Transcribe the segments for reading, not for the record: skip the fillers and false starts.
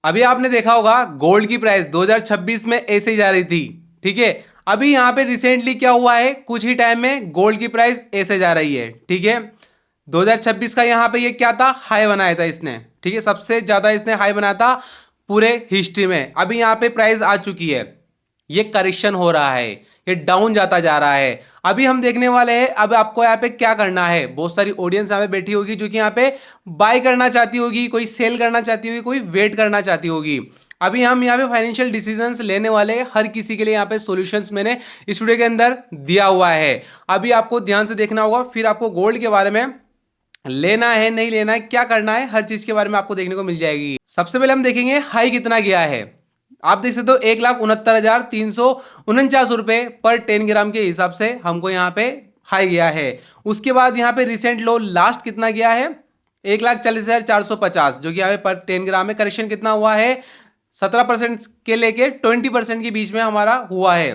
अभी आपने देखा होगा गोल्ड की प्राइस 2026 में ऐसे ही जा रही थी, ठीक है। अभी यहां पे रिसेंटली क्या हुआ है, कुछ ही टाइम में गोल्ड की प्राइस ऐसे जा रही है, ठीक है। 2026 का यहां पे ये क्या था, हाई बनाया था इसने, ठीक है, सबसे ज्यादा इसने हाई बनाया था पूरे हिस्ट्री में। अभी यहां पे प्राइस आ चुकी है, ये करेक्शन हो रहा है, ये डाउन जाता जा रहा है। अभी हम देखने वाले हैं अब आपको यहाँ पे क्या करना है। बहुत सारी ऑडियंस यहाँ पे बैठी होगी जो कि यहाँ पे बाय करना चाहती होगी, कोई सेल करना चाहती होगी, कोई वेट करना चाहती होगी। अभी हम यहाँ पे फाइनेंशियल डिसीजंस लेने वाले हर किसी के लिए यहाँ पे सॉल्यूशंस मैंने इस वीडियो के अंदर दिया हुआ है। अभी आपको ध्यान से देखना होगा, फिर आपको गोल्ड के बारे में लेना है नहीं लेना है क्या करना है, हर चीज के बारे में आपको देखने को मिल जाएगी। सबसे पहले हम देखेंगे हाई कितना गया है। आप देख सकते हो 1,69,349 रुपए पर 10 ग्राम के हिसाब से हमको यहाँ पे हाई गया है। उसके बाद यहाँ पे रिसेंट लो लास्ट कितना गया है, 1,40,450, जो कि यहाँ पे पर 10 ग्राम में करेक्शन कितना हुआ है, 17% के लेके 20% के बीच में हमारा हुआ है।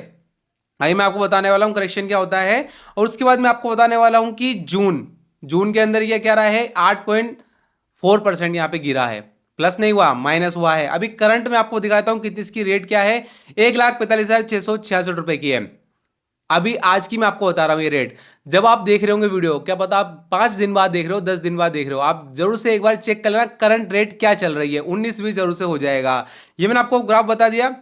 अभी मैं आपको बताने वाला हूं करेक्शन क्या होता है, और उसके बाद मैं आपको बताने वाला हूं कि जून जून के अंदर ये क्या रहा है, 8.4% यहाँ पे गिरा है, प्लस नहीं हुआ माइनस हुआ है। अभी करंट में आपको दिखाता हूं कितनी इसकी रेट क्या है, 1,45,666 रुपए की है। अभी आज की मैं आपको बता रहा हूं ये रेट। जब आप देख रहे होंगे वीडियो, क्या पता आप 5 दिन बाद देख रहे हो, 10 दिन बाद देख रहे हो, आप जरूर से एक बार चेक कर लेना करंट रेट क्या चल रही है, 19-20 जरूर से हो जाएगा। ये मैंने आपको ग्राफ बता दिया,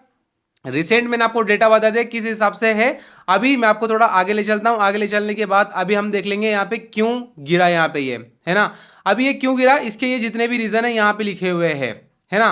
रिसेंट मैंने आपको डेटा बता दिया किस हिसाब से है। अभी मैं आपको थोड़ा आगे ले चलता हूं, आगे ले चलने के बाद अभी हम देख लेंगे यहाँ पे क्यों गिरा, यहाँ पे ये है ना। अभी ये क्यों गिरा, इसके ये जितने भी रीजन है यहाँ पे लिखे हुए हैं, है ना।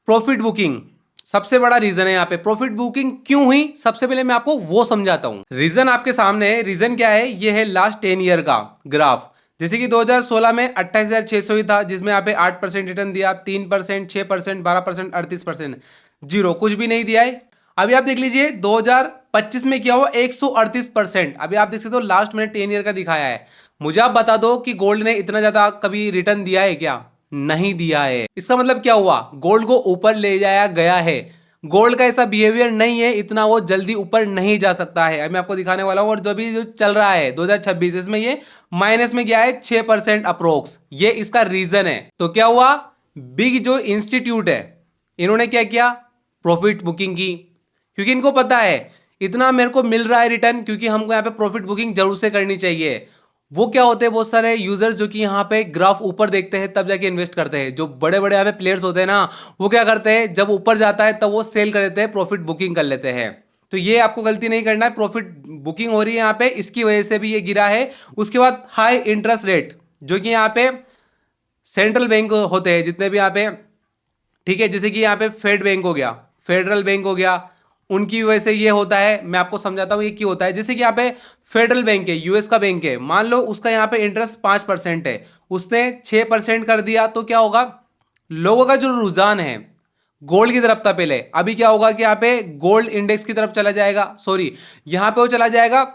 प्रॉफिट बुकिंग सबसे बड़ा रीजन है यहाँ पे। प्रॉफिट बुकिंग क्यों हुई, सबसे पहले मैं आपको वो समझाता हूं। रीजन आपके सामने है, रीजन क्या है, ये है लास्ट 10 ईयर का ग्राफ। जैसे कि 2016 में 28,600 ही था, जिसमें यहाँ पे 8% रिटर्न दिया, 3%, 6%, 12%, 38%, जीरो, कुछ भी नहीं दिया है। अभी आप देख लीजिए 2025 में क्या हुआ, 138%। अभी आप देख सकते हो लास्ट मैंने 10 ईयर का दिखाया है। मुझे आप बता दो कि गोल्ड ने इतना ज्यादा कभी रिटर्न दिया है क्या, नहीं दिया है। इसका मतलब क्या हुआ, गोल्ड को ऊपर ले जाया गया है। गोल्ड का ऐसा बिहेवियर नहीं है, इतना वो जल्दी ऊपर नहीं जा सकता है। अभी मैं आपको दिखाने वाला हूं। और जो भी जो चल रहा है 2026, इसमें ये माइनस में गया है 6% अप्रोक्स, ये इसका रीजन है। तो क्या हुआ, बिग जो इंस्टीट्यूट है इन्होंने क्या किया, प्रॉफिट बुकिंग की, क्योंकि इनको पता है इतना मेरे को मिल रहा है रिटर्न, क्योंकि हमको यहाँ पे प्रॉफिट बुकिंग जरूर से करनी चाहिए। वो क्या होते हैं, बहुत सारे यूजर्स जो कि यहाँ पे ग्राफ ऊपर देखते हैं तब जाके इन्वेस्ट करते हैं। जो बड़े बड़े यहाँ पे प्लेयर्स होते हैं ना, वो क्या करते हैं, जब ऊपर जाता है तब वो सेल कर देते हैं, प्रॉफिट बुकिंग कर लेते हैं। तो ये आपको गलती नहीं करना है, प्रॉफिट बुकिंग हो रही है यहाँ पे, इसकी वजह से भी ये गिरा है। उसके बाद हाई इंटरेस्ट रेट, जो कि यहाँ पे सेंट्रल बैंक होते हैं जितने भी यहाँ पे, ठीक है, जैसे कि यहाँ पे फेड बैंक हो गया, फेडरल बैंक हो गया, उनकी वजह से ये होता है। मैं आपको समझाता हूँ ये क्यों होता है। जैसे कि यहाँ पे फेडरल बैंक है, यूएस का बैंक है, मान लो उसका यहाँ पे इंटरेस्ट 5% है, उसने 6% कर दिया, तो क्या होगा, लोगों का जो रुझान है गोल्ड की तरफ था पहले, अभी क्या होगा कि यहाँ पे गोल्ड इंडेक्स की तरफ चला जाएगा, सॉरी यहाँ पे वो चला जाएगा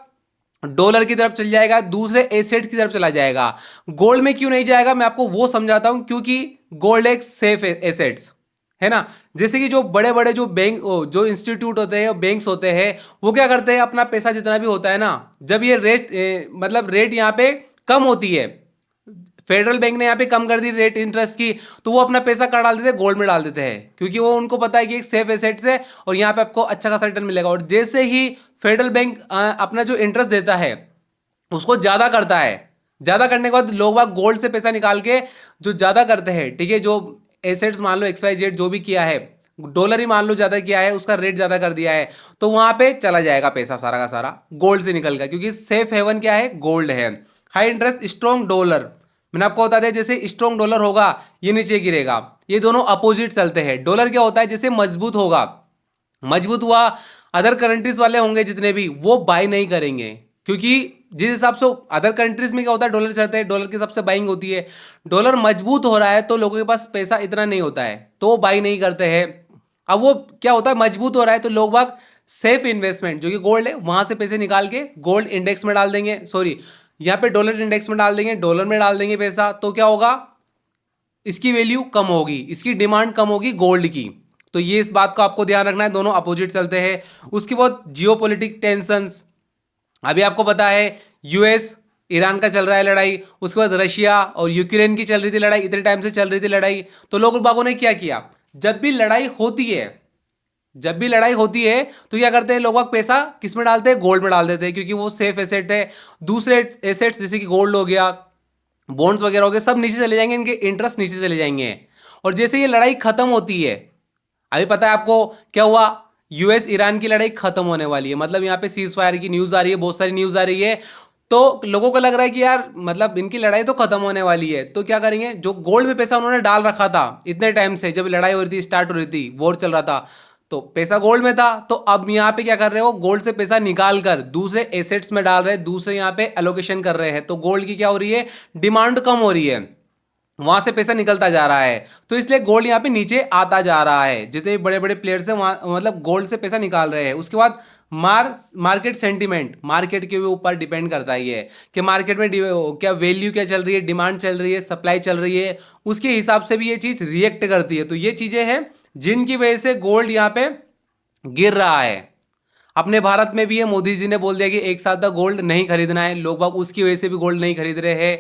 डॉलर की तरफ चल जाएगा, दूसरे एसेट्स की तरफ चला जाएगा। गोल्ड में क्यों नहीं जाएगा, मैं आपको वो समझाता हूं, क्योंकि गोल्ड एक सेफ एसेट्स है ना। जैसे कि जो बड़े बड़े जो बैंक, जो इंस्टीट्यूट होते हैं, बैंक्स होते हैं, वो क्या करते हैं, अपना पैसा जितना भी होता है ना, जब ये रेट मतलब रेट यहाँ पे कम होती है, फेडरल बैंक ने यहाँ पे कम कर दी रेट इंटरेस्ट की, तो वो अपना पैसा कहाँ डाल देते हैं, गोल्ड में डाल देते हैं, क्योंकि वो उनको पता है कि एक सेफ एसेट्स है और यहाँ पे आपको अच्छा खासा रिटर्न मिलेगा। और जैसे ही फेडरल बैंक अपना जो इंटरेस्ट देता है उसको ज्यादा करता है, ज्यादा करने के बाद लोग बाग गोल्ड से पैसा निकाल के जो ज्यादा करते हैं, ठीक है, जो एसेट्स मान लो XYZ जो भी किया है, डॉलर ही मान लो ज्यादा किया है, उसका रेट ज्यादा कर दिया है, तो वहां पे चला जाएगा पैसा सारा का सारा गोल्ड से निकल गया, क्योंकि सेफ हेवन क्या है, गोल्ड है। हाई इंटरेस्ट स्ट्रॉन्ग डॉलर, मैंने आपको बता दिया, जैसे स्ट्रॉन्ग डॉलर होगा ये नीचे गिरेगा, ये दोनों अपोजिट चलते हैं। डॉलर क्या होता है, जैसे मजबूत होगा, मजबूत हुआ, अदर कंट्रीज वाले होंगे जितने भी, वो बाई नहीं करेंगे, क्योंकि जिस हिसाब से अदर कंट्रीज में क्या होता है, डॉलर चलते हैं, डॉलर की सबसे बाइंग होती है। डॉलर मजबूत हो रहा है तो लोगों के पास पैसा इतना नहीं होता है, तो वो बाई नहीं करते हैं। अब वो क्या होता है, मजबूत हो रहा है तो लोग बाग सेफ इन्वेस्टमेंट जो कि गोल्ड है, वहां से पैसे निकाल के गोल्ड इंडेक्स में डाल देंगे, सॉरी यहाँ पे डॉलर इंडेक्स में डाल देंगे, डॉलर में डाल देंगे पैसा, तो क्या होगा, इसकी वैल्यू कम होगी, इसकी डिमांड कम होगी गोल्ड की। तो ये इस बात को आपको ध्यान रखना है, दोनों अपोजिट चलते हैं। उसके बाद जियोपॉलिटिक टेंशंस, अभी आपको पता है यूएस ईरान का चल रहा है लड़ाई, उसके बाद रशिया और यूक्रेन की चल रही थी लड़ाई, इतने टाइम से चल रही थी लड़ाई, तो लोग बागों ने क्या किया, जब भी लड़ाई होती है, जब भी लड़ाई होती है तो क्या करते हैं लोग बाग, पैसा किस में डालते हैं? गोल्ड में डाल देते हैं, क्योंकि वो सेफ एसेट है। दूसरे एसेट्स जैसे कि गोल्ड हो गया, बॉन्ड्स वगैरह हो गए, सब नीचे चले जाएंगे, इनके इंटरेस्ट नीचे चले जाएंगे। और जैसे ये लड़ाई खत्म होती है, अभी पता है आपको क्या हुआ? यूएस ईरान की लड़ाई खत्म होने वाली है, मतलब यहाँ पे सीज फायर की न्यूज आ रही है, बहुत सारी न्यूज आ रही है। तो लोगों को लग रहा है कि यार मतलब इनकी लड़ाई तो खत्म होने वाली है, तो क्या करेंगे? जो गोल्ड में पैसा उन्होंने डाल रखा था इतने टाइम से, जब लड़ाई हो रही थी, स्टार्ट हो रही थी, वॉर चल रहा था, तो पैसा गोल्ड में था, तो अब यहाँ पे क्या कर रहे हो? गोल्ड से पैसा निकाल कर दूसरे एसेट्स में डाल रहे हैं, दूसरे यहाँ पे एलोकेशन कर रहे हैं, तो गोल्ड की क्या हो रही है? डिमांड कम हो रही है, वहां से पैसा निकलता जा रहा है। तो इसलिए गोल्ड यहाँ पे नीचे आता जा रहा है, जितने बड़े बड़े प्लेयर्स हैं वहां मतलब गोल्ड से पैसा निकाल रहे हैं। उसके बाद मार्केट सेंटीमेंट, मार्केट के ऊपर डिपेंड करता है ये कि मार्केट में क्या वैल्यू क्या चल रही है, डिमांड चल रही है, सप्लाई चल रही है, उसके हिसाब से भी ये चीज रिएक्ट करती है। तो ये चीजें हैं जिनकी वजह से गोल्ड यहाँ पे गिर रहा है। अपने भारत में भी है, मोदी जी ने बोल दिया कि एक साल तक गोल्ड नहीं खरीदना है, लोग बाग उसकी वजह से भी गोल्ड नहीं खरीद रहे हैं,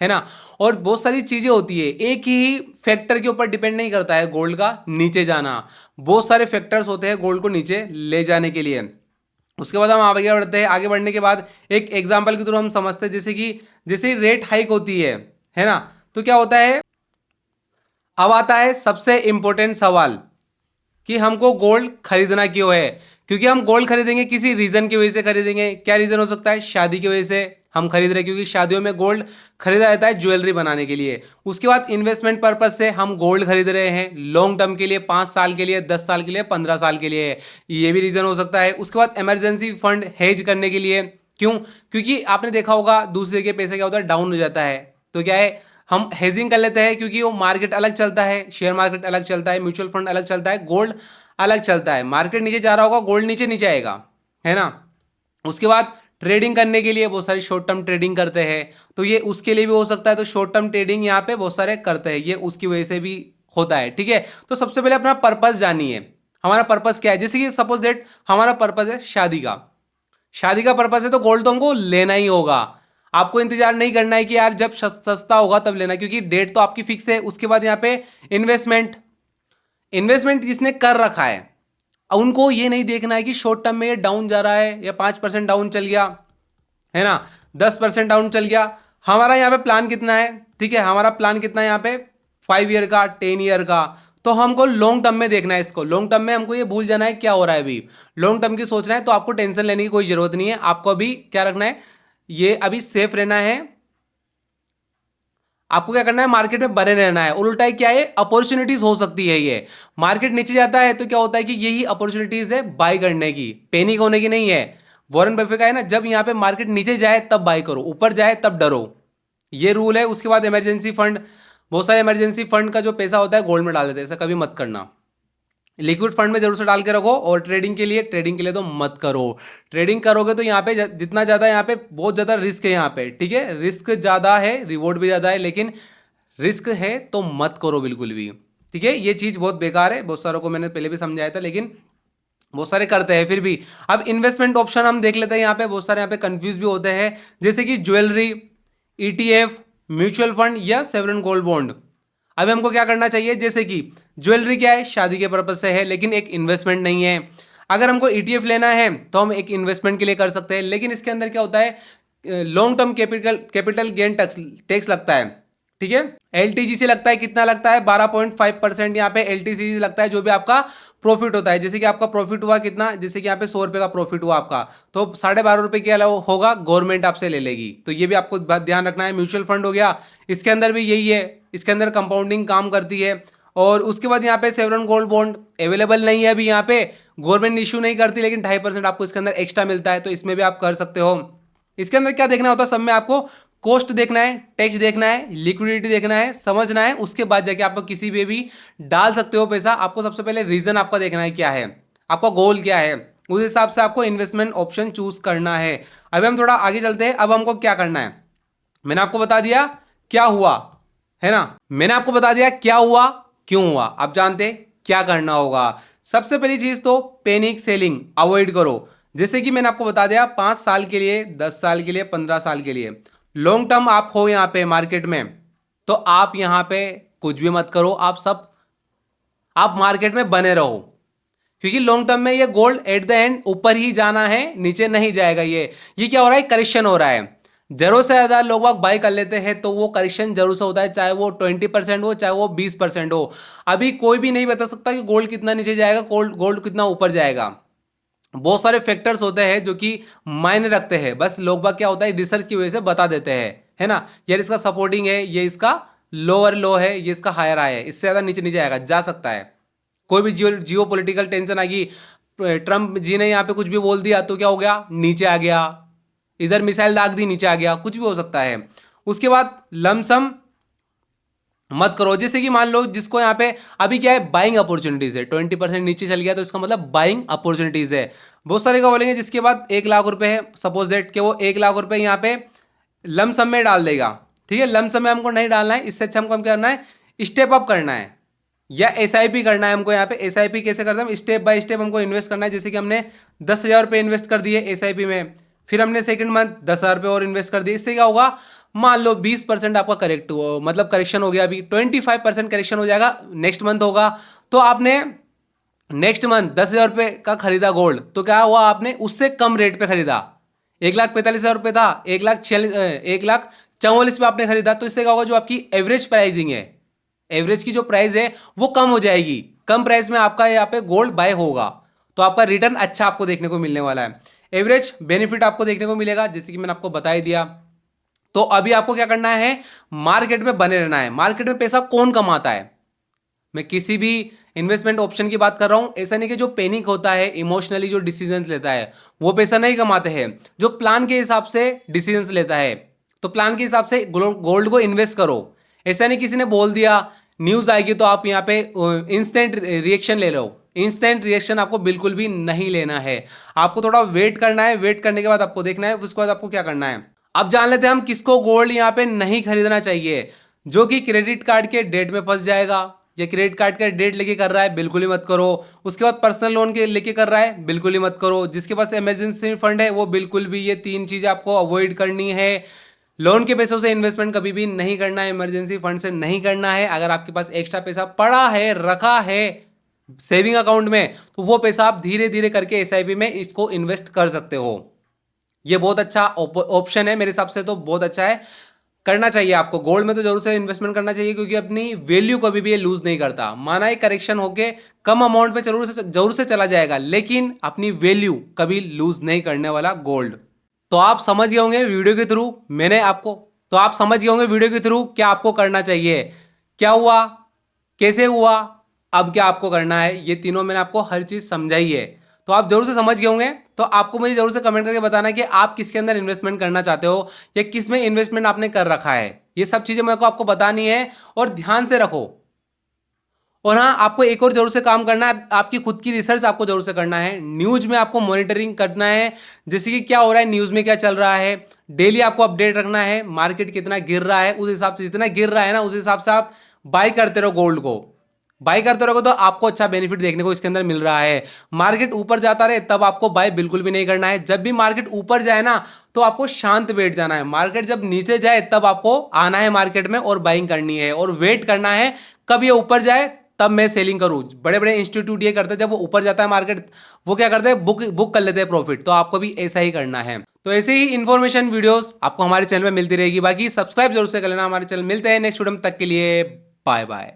है ना। और बहुत सारी चीजें होती है, एक ही फैक्टर के ऊपर डिपेंड नहीं करता है गोल्ड का नीचे जाना, बहुत सारे फैक्टर्स होते हैं गोल्ड को नीचे ले जाने के लिए। उसके बाद हम आगे बढ़ते हैं, आगे बढ़ने के बाद एक एग्जाम्पल के थ्रू हम समझते हैं, जैसे कि जैसे रेट हाइक होती है ना, तो क्या होता है? अब आता है सबसे इंपॉर्टेंट सवाल कि हमको गोल्ड खरीदना क्यों है? क्योंकि हम गोल्ड खरीदेंगे किसी रीजन की वजह से खरीदेंगे। क्या रीजन हो सकता है? शादी की वजह से हम खरीद रहे हैं, क्योंकि शादियों में गोल्ड खरीदा जाता है ज्वेलरी बनाने के लिए। उसके बाद इन्वेस्टमेंट पर्पज से हम गोल्ड खरीद रहे हैं लॉन्ग टर्म के लिए, 5 साल के लिए, 10 साल के लिए, 15 साल के लिए, ये भी रीजन हो सकता है। उसके बाद इमरजेंसी फंड हेज करने के लिए। क्यों? क्योंकि आपने देखा होगा दूसरे के पैसे क्या होता है? डाउन हो जाता है, तो क्या है, हम हेजिंग कर लेते हैं, क्योंकि वो मार्केट अलग चलता है, शेयर मार्केट अलग चलता है, म्यूचुअल फंड अलग चलता है, गोल्ड अलग चलता है। मार्केट नीचे जा रहा होगा, गोल्ड नीचे नीचे आएगा, है ना। उसके बाद ट्रेडिंग करने के लिए बहुत सारी शॉर्ट टर्म ट्रेडिंग करते हैं, तो ये उसके लिए भी हो सकता है। तो शॉर्ट टर्म ट्रेडिंग यहाँ पे बहुत सारे करते हैं, ये उसकी वजह से भी होता है, ठीक है। तो सबसे पहले अपना पर्पस जानिए, हमारा पर्पस क्या है। जैसे कि सपोज दैट हमारा पर्पस है शादी का, शादी का पर्पस है, तो गोल्ड तो हमको लेना ही होगा। आपको इंतजार नहीं करना है कि यार जब सस्ता होगा तब लेना, क्योंकि डेट तो आपकी फिक्स है। उसके बाद यहाँ पे इन्वेस्टमेंट, इन्वेस्टमेंट जिसने कर रखा है, अब उनको ये नहीं देखना है कि शॉर्ट टर्म में ये डाउन जा रहा है या 5% डाउन चल गया, है ना, 10% डाउन चल गया। हमारा यहाँ पे प्लान कितना है? ठीक है, हमारा प्लान कितना है यहाँ पे? 5 ईयर का, 10 ईयर का। तो हमको लॉन्ग टर्म में देखना है इसको, लॉन्ग टर्म में हमको ये भूल जाना है क्या हो रहा है अभी, लॉन्ग टर्म की सोचना है। तो आपको टेंशन लेने की कोई जरूरत नहीं है, आपको अभी क्या रखना है? ये अभी सेफ रहना है, आपको क्या करना है? मार्केट में बने रहना है। और उल्टा है क्या है? अपॉर्चुनिटीज हो सकती है, ये मार्केट नीचे जाता है तो क्या होता है कि यही अपॉर्चुनिटीज है बाय करने की, पैनिक होने की नहीं है। वॉरेन बफेट का है ना, जब यहां पे मार्केट नीचे जाए तब बाय करो, ऊपर जाए तब डरो, ये रूल है। उसके बाद इमरजेंसी फंड, बहुत सारे इमरजेंसी फंड का जो पैसा होता है गोल्ड में डाल देते हैं, ऐसा कभी मत करना, लिक्विड फंड में जरूर से डाल के रखो। और ट्रेडिंग के लिए तो मत करो। ट्रेडिंग करोगे तो यहाँ पे जितना ज़्यादा, यहाँ पे बहुत ज़्यादा रिस्क है, यहाँ पे ठीक है, रिस्क ज़्यादा है, रिवॉर्ड भी ज़्यादा है, लेकिन रिस्क है तो मत करो बिल्कुल भी, ठीक है। ये चीज़ बहुत बेकार है, बहुत सारों को मैंने पहले भी समझाया था, लेकिन बहुत सारे करते हैं फिर भी। अब इन्वेस्टमेंट ऑप्शन हम देख लेते हैं, यहाँ पे बहुत सारे यहाँ पे कंफ्यूज भी होते हैं, जैसे कि ज्वेलरी, ईटीएफ, म्यूचुअल फंड या सेवरन गोल्ड बॉन्ड। अभी हमको क्या करना चाहिए? जैसे कि ज्वेलरी क्या है? शादी के पर्पज से है, लेकिन एक इन्वेस्टमेंट नहीं है। अगर हमको ईटीएफ लेना है तो हम एक इन्वेस्टमेंट के लिए कर सकते हैं, लेकिन इसके अंदर क्या होता है? Long term capital gain tax लगता है, ठीक है। एलटीजीसी लगता है, कितना लगता है? 12.5% यहाँ पे एलटीसीजी लगता है, जो भी आपका प्रॉफिट होता है। जैसे कि आपका प्रॉफिट हुआ कितना, जैसे कि यहाँ पे 100 रुपए का प्रॉफिट हुआ आपका, तो 12.5 रुपए के अलावा होगा, गवर्नमेंट आपसे ले लेगी। तो ये भी आपको ध्यान रखना है। म्यूचुअल फंड हो गया, इसके अंदर भी यही है, इसके अंदर कंपाउंडिंग काम करती है। और उसके बाद यहाँ पे सेवरन गोल्ड बॉन्ड अवेलेबल नहीं है अभी, यहाँ पे गवर्नमेंट इशू नहीं करती, लेकिन 2.5% आपको इसके अंदर एक्स्ट्रा मिलता है, तो इसमें भी आप कर सकते हो। इसके अंदर क्या देखना होता है? सब में आपको कॉस्ट देखना है, टैक्स देखना है, लिक्विडिटी देखना है, समझना है, उसके बाद जाके आप किसी पे भी डाल सकते हो पैसा। आपको सबसे पहले रीजन आपका देखना है क्या है, आपका गोल क्या है, उस हिसाब से आपको इन्वेस्टमेंट ऑप्शन चूज करना है। अभी हम थोड़ा आगे चलते हैं। अब हमको क्या करना है? मैंने आपको बता दिया क्या हुआ, है ना, मैंने आपको बता दिया क्या हुआ, क्यों हुआ। आप जानते क्या करना होगा। सबसे पहली चीज तो पैनिक सेलिंग अवॉइड करो। जैसे कि मैंने आपको बता दिया 5 साल के लिए, 10 साल के लिए, 15 साल के लिए लॉन्ग टर्म आप हो यहाँ पे मार्केट में, तो आप यहाँ पे कुछ भी मत करो, आप सब आप मार्केट में बने रहो, क्योंकि लॉन्ग टर्म में ये गोल्ड एट द एंड ऊपर ही जाना है, नीचे नहीं जाएगा। ये क्या हो रहा है, करेक्शन हो रहा है। जरूर से ज्यादा लोग बाय कर लेते हैं तो वो करेक्शन जरूर से होता है, चाहे वो 20% हो चाहे वो 20% हो। अभी कोई भी नहीं बता सकता कि गोल्ड कितना नीचे जाएगा, गोल्ड कितना ऊपर जाएगा। बहुत सारे फैक्टर्स होते हैं जो कि मायने रखते हैं, बस लोग बाग क्या होता है रिसर्च की वजह से बता देते हैं, है ना। यार इसका सपोर्टिंग है, ये इसका लोअर लो है, ये इसका हायर हाई है, इससे ज्यादा नीचे नहीं जाएगा, जा सकता है। कोई भी जियो पॉलिटिकल टेंशन आ गई, ट्रम्प जी ने यहाँ पे कुछ भी बोल दिया तो क्या हो गया, नीचे आ गया, इधर मिसाइल दाग दी नीचे आ गया, कुछ भी हो सकता है। उसके बाद लमसम मत करो। जैसे कि मान लो जिसको यहाँ पे अभी क्या है, बाइंग अपॉर्चुनिटीज है, 20% नीचे चल गया तो इसका मतलब बाइंग अपॉर्चुनिटीज है। बहुत सारे का बोलेंगे जिसके बाद 1 लाख रुपए है, सपोज दैट कि वो 1 लाख रुपए यहाँ पे लमसम में डाल देगा, ठीक है। लमसम में हमको नहीं डालना है, इससे अच्छा हमको क्या करना है, स्टेप अप करना है या एसआईपी करना है हमको। यहाँ पे एसआईपी कैसे करते हैं, स्टेप बाय स्टेप हमको इन्वेस्ट करना है। जैसे कि हमने 10,000 रुपये इन्वेस्ट कर दिए एसआईपी में, फिर हमने सेकंड मंथ 10,000 रुपये और इन्वेस्ट कर दिए। इससे क्या होगा, मान लो 20% आपका करेक्ट हो, मतलब करेक्शन हो गया, अभी 25% करेक्शन हो जाएगा, नेक्स्ट मंथ होगा। तो आपने नेक्स्ट मंथ 10,000 रुपये का खरीदा गोल्ड, तो क्या हुआ, आपने उससे कम रेट पे खरीदा। 1,45,000 रुपये था, 1,44,000 पे आपने खरीदा, तो इससे क्या होगा, जो आपकी एवरेज प्राइसिंग है, एवरेज की जो प्राइस है वो कम हो जाएगी। कम प्राइस में आपका यहाँ पे गोल्ड बाय होगा, तो आपका रिटर्न अच्छा आपको देखने को मिलने वाला है। एवरेज बेनिफिट आपको देखने को मिलेगा, जैसे कि मैंने आपको बता ही दिया। तो अभी आपको क्या करना है, मार्केट में बने रहना है। मार्केट में पैसा कौन कमाता है, मैं किसी भी इन्वेस्टमेंट ऑप्शन की बात कर रहा हूं। ऐसा नहीं कि जो पैनिक होता है, इमोशनली जो डिसीजंस लेता है, वो पैसा नहीं कमाते हैं। जो प्लान के हिसाब से डिसीजंस लेता है, तो प्लान के हिसाब से गोल्ड को इन्वेस्ट करो। ऐसा नहीं किसी ने बोल दिया, न्यूज आएगी तो आप यहाँ पे इंस्टेंट रिएक्शन ले लो। इंस्टेंट रिएक्शन आपको बिल्कुल भी नहीं लेना है, आपको थोड़ा वेट करना है। वेट करने के बाद आपको देखना है, उसके बाद आपको क्या करना है। अब जान लेते हैं हम किसको गोल्ड यहाँ पे नहीं खरीदना चाहिए। जो कि क्रेडिट कार्ड के डेट में फंस जाएगा, या क्रेडिट कार्ड का डेट लेके कर रहा है, बिल्कुल ही मत करो। उसके बाद पर्सनल लोन के लेके कर रहा है, बिल्कुल ही मत करो। जिसके पास इमरजेंसी फंड है वो बिल्कुल भी, ये 3 चीजें आपको अवॉइड करनी है। लोन के पैसों से इन्वेस्टमेंट कभी भी नहीं करना है, इमरजेंसी फंड से नहीं करना है। अगर आपके पास एक्स्ट्रा पैसा पड़ा है, रखा है सेविंग अकाउंट में, तो वो पैसा आप धीरे धीरे करके एसआईपी में इसको इन्वेस्ट कर सकते हो। ये बहुत अच्छा ऑप्शन है, मेरे हिसाब से तो बहुत अच्छा है, करना चाहिए आपको। गोल्ड में तो जरूर से इन्वेस्टमेंट करना चाहिए, क्योंकि अपनी वैल्यू कभी भी ये लूज नहीं करता। माना ही करेक्शन होके कम अमाउंट में जरूर से चला जाएगा, लेकिन अपनी वैल्यू कभी लूज नहीं करने वाला गोल्ड। तो आप समझ गए होंगे वीडियो के थ्रू, मैंने आपको तो आप समझ गए होंगे वीडियो के थ्रू क्या आपको करना चाहिए, क्या हुआ, कैसे हुआ, अब क्या आपको करना है। ये तीनों मैंने आपको हर चीज समझाई है, तो आप जरूर से समझ गए होंगे। तो आपको मुझे जरूर से कमेंट करके बताना कि आप किसके अंदर इन्वेस्टमेंट करना चाहते हो, या किस में इन्वेस्टमेंट आपने कर रखा है। ये सब चीजें मेरे को आपको बतानी है, और ध्यान से रखो। और हाँ, आपको एक और जरूर से काम करना है, आपकी खुद की रिसर्च आपको जरूर से करना है। न्यूज में आपको मॉनिटरिंग करना है, जैसे कि क्या हो रहा है न्यूज में, क्या चल रहा है, डेली आपको अपडेट रखना है। मार्केट कितना गिर रहा है, उस हिसाब से, जितना गिर रहा है ना, उस हिसाब से आप बाय करते रहो गोल्ड को। बाय करते रहोगे तो आपको अच्छा बेनिफिट देखने को इसके अंदर मिल रहा है। मार्केट ऊपर जाता रहे तब आपको बाय बिल्कुल भी नहीं करना है। जब भी मार्केट ऊपर जाए ना, तो आपको शांत बैठ जाना है। मार्केट जब नीचे जाए तब आपको आना है मार्केट में और बाइंग करनी है, और वेट करना है कब ये ऊपर जाए तब मैं सेलिंग करूं। बड़े बड़े इंस्टीट्यूट ये करते हैं, जब वो ऊपर जाता है मार्केट, वो क्या करते हैं, बुक कर लेते हैं प्रॉफिट। तो आपको भी ऐसा ही करना है। तो ऐसे ही इंफॉर्मेशन वीडियोस आपको हमारे चैनल में मिलती रहेगी। बाकी सब्सक्राइब जरूर से कर लेना हमारे चैनल। मिलते हैं नेक्स्ट वीडियो में, तक के लिए बाय बाय।